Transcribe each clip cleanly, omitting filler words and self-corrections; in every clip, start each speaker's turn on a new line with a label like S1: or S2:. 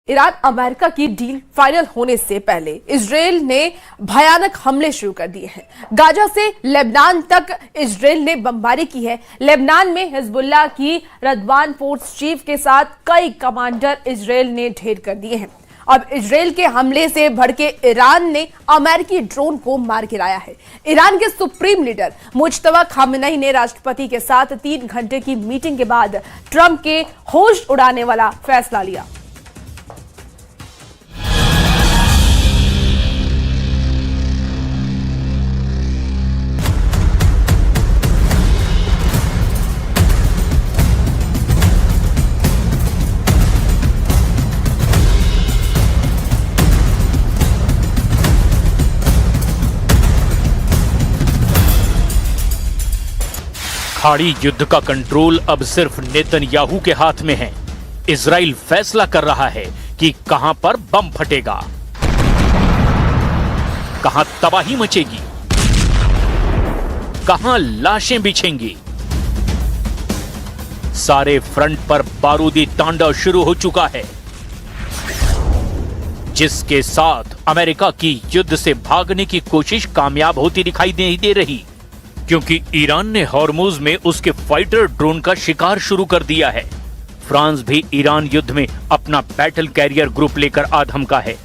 S1: Iran America की deal final होने से पहले इजराइल ने भयानक हमले शुरू कर दिए हैं। गाजा से लेबनान तक इजराइल ने बमबारी की है। लेबनान में हिजबुल्लाह की रदवान फोर्स चीफ के साथ कई कमांडर इजराइल ने ढेर कर दिए हैं। अब इजराइल के हमले से भड़के ईरान ने अमेरिकी ड्रोन को मार गिराया है। ईरान के सुप्रीम लीडर मुज्तबा खामेनेई ने राष्ट्रपति के साथ 3 घंटे की मीटिंग के बाद ट्रंप के होश उड़ाने वाला फैसला लिया।
S2: खाड़ी युद्ध का कंट्रोल अब सिर्फ नेतन्याहू के हाथ में है। इजराइल फैसला कर रहा है कि कहां पर बम फटेगा, कहां तबाही मचेगी, कहां लाशें बिछेंगी। सारे फ्रंट पर बारूदी तांडव शुरू हो चुका है, जिसके साथ अमेरिका की युद्ध से भागने की कोशिश कामयाब होती दिखाई नहीं दे रही, क्योंकि ईरान ने हॉर्मुज में उसके फाइटर ड्रोन का शिकार शुरू कर दिया है। फ्रांस भी ईरान युद्ध में अपना बैटल कैरियर ग्रुप लेकर आ धमका है।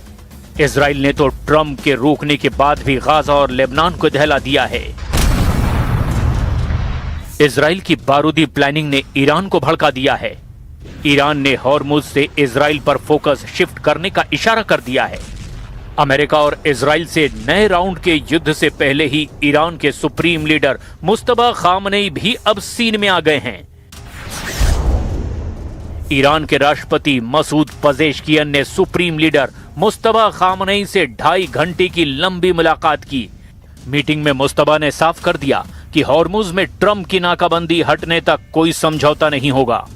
S2: इजराइल ने तो ट्रंप के रोकने के बाद भी गाजा और लेबनान को दहला दिया है। इजराइल की बारूदी प्लानिंग ने ईरान को भड़का दिया है। ईरान ने हॉर्मुज से इजराइल पर फोकस शिफ्ट करने का इशारा कर दिया है। अमेरिका और इजराइल से नए राउंड के युद्ध से पहले ही ईरान के सुप्रीम लीडर मुज्तबा खामेनेई भी अब सीन में आ गए हैं। ईरान के राष्ट्रपति मसूद पजेश्कियन ने सुप्रीम लीडर मुज्तबा खामेनेई से 2.5 घंटे की लंबी मुलाकात की। मीटिंग में मुज्तबा ने साफ कर दिया कि हॉर्मुज में ट्रंप की नाकाबंदी हटने तक कोई समझौता नहीं होगा।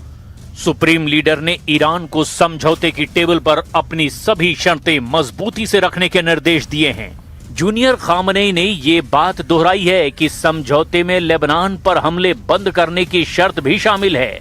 S2: सुप्रीम लीडर ने ईरान को समझौते की टेबल पर अपनी सभी शर्तें मजबूती से रखने के निर्देश दिए हैं। जूनियर खामेनेई ने ये बात दोहराई है कि समझौते में लेबनान पर हमले बंद करने की शर्त भी शामिल है।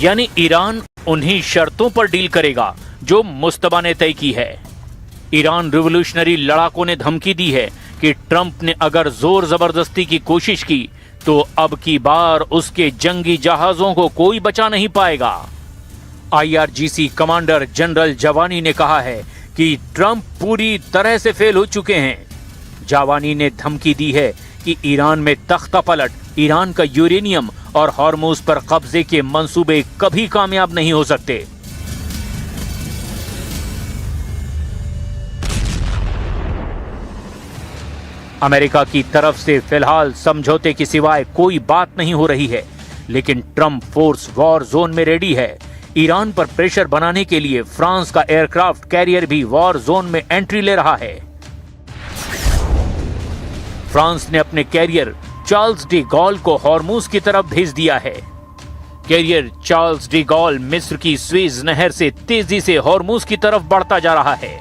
S2: यानी ईरान उन्हीं शर्तों पर डील करेगा जो मुज्तबा ने तय की है। ईरान रिवोल्यूशनरी लड़ाकों ने धमकी दी है कि ट्रंप ने अगर जोर जबरदस्ती की कोशिश की तो अब की बार उसके जंगी जहाजों को कोई बचा नहीं पाएगा। IRGC कमांडर जनरल जावानी ने कहा है कि ट्रंप पूरी तरह से फेल हो चुके हैं। जावानी ने धमकी दी है कि ईरान में तख्ता पलट, ईरान का यूरेनियम और हॉर्मुज पर कब्जे के मंसूबे कभी कामयाब नहीं हो सकते। अमेरिका की तरफ से फिलहाल समझौते के सिवाय कोई बात नहीं हो रही है, लेकिन ट्रंप फोर्स वॉर जोन में रेडी है। ईरान पर प्रेशर बनाने के लिए फ्रांस का एयरक्राफ्ट कैरियर भी वॉर जोन में एंट्री ले रहा है। फ्रांस ने अपने कैरियर चार्ल्स डी गॉल को हॉर्मुज की तरफ भेज दिया है। कैरियर चार्ल्स डी गॉल मिस्र की स्वेज नहर से तेजी से हॉर्मुज की तरफ बढ़ता जा रहा है।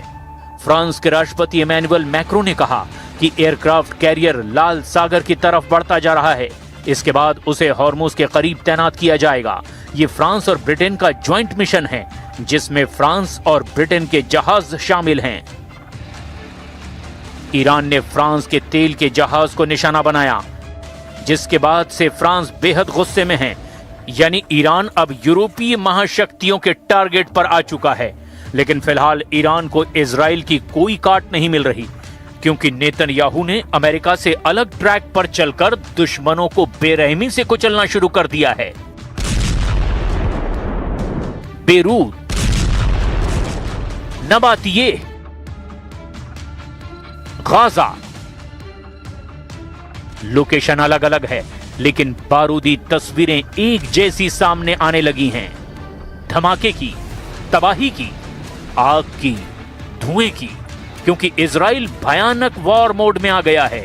S2: फ्रांस के राष्ट्रपति इमैनुअल मैक्रों ने कहा कि एयरक्राफ्ट कैरियर लाल सागर की तरफ बढ़ता जा रहा है। इसके बाद उसे हॉर्मुज के करीब तैनात किया जाएगा। ये फ्रांस और ब्रिटेन का ज्वाइंट मिशन है, जिसमें फ्रांस और ब्रिटेन के जहाज शामिल हैं। ईरान ने फ्रांस के तेल के जहाज को निशाना बनाया, जिसके बाद से फ्रांस बेहद गुस्से में है। यानी ईरान अब यूरोपीय महाशक्तियों के टारगेट पर आ चुका है। लेकिन फिलहाल ईरान को इजराइल की कोई काट नहीं मिल रही, क्योंकि नेतन्याहू ने अमेरिका से अलग ट्रैक पर चलकर दुश्मनों को बेरहमी से कुचलना शुरू कर दिया है। बेरूत, नबातिये, गाजा, लोकेशन अलग अलग है, लेकिन बारूदी तस्वीरें एक जैसी सामने आने लगी हैं। धमाके की, तबाही की, आग की, धुएं की, क्योंकि इजराइल भयानक वॉर मोड में आ गया है।